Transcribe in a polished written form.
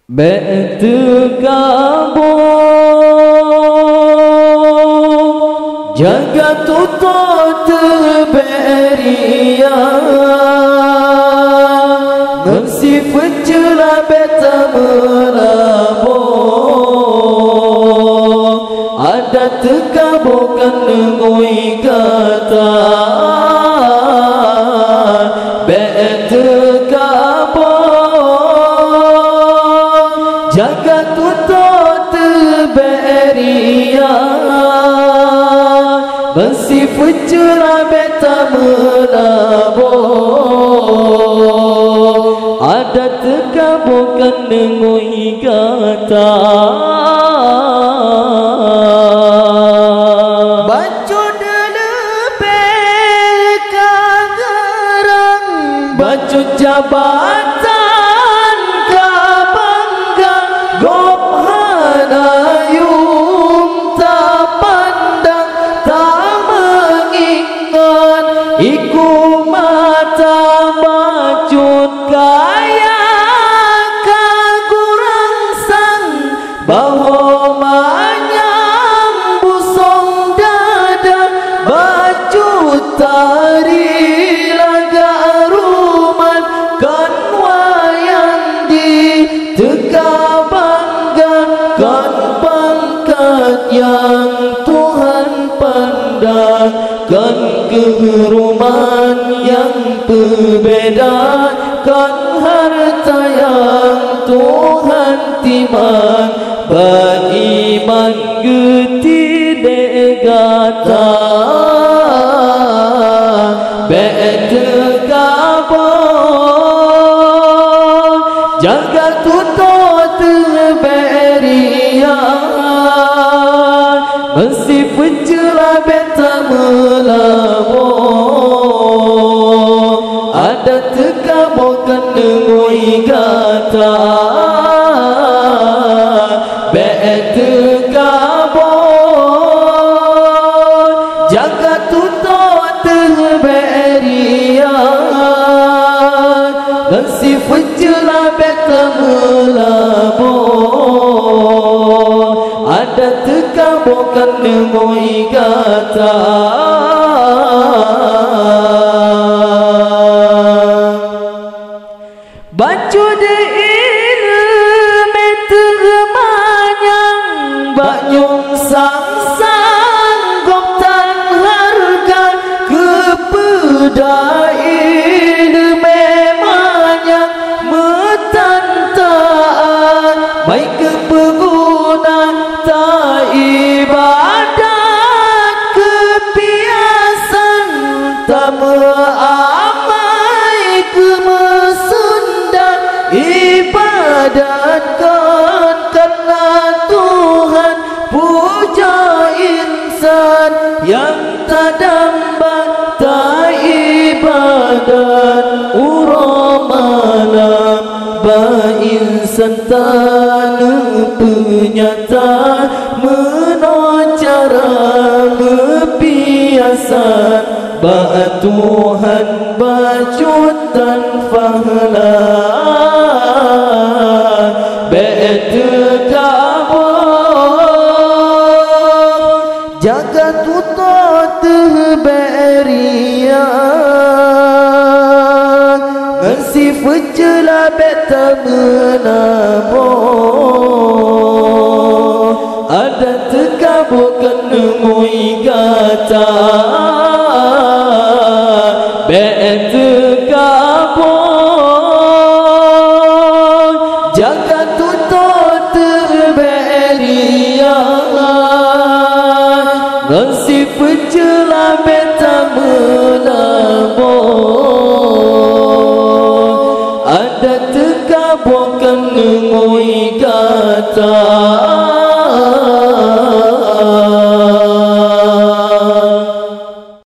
bertegabung jaga tutot beria ngesi fecela beta melabung ada tegabungkan ngui kata jaga tutot beria besi fecela beta melabung ada tegabungkan ngui kata bacu delebel kagerang bacu jabatan kabanggang gop hanayum tak pandang tak mengingat iku mata bacut kaya kagurang sang bawa manyang busong dada bacut tari laga ruman kan wayang di teka banggakan pangkat yang Tuhan pandang kan keruman yang berbeda kan harta yang Tuhan timang beriman getide gata bertegabung jaga tutot beria mesti fecela beta melabung ada tegabungkan ngui kata bertegabung jaga tutot beria mesti fecela beta melabung ada tegabungkan ngui kata bacu de ilmu termanyang banyung sang gop tan harga kepada ilmu memanyang metantaan baik kepeguna tak ibadat kebiasaan tak meramai kemesundan ibadatkan karena Tuhan puja insan yang tak dambat tak ibadat uramalam ba insan tanah penyataan menocara mebiasan ba Tuhan bacutan fahlan bertegabung jaga tutot beria ngesi fecela beta menabung ada tegabungkan ngui kata bertegabung jaga tutot beria ngesi fecela beta melabung ada tegabungkan ngui kata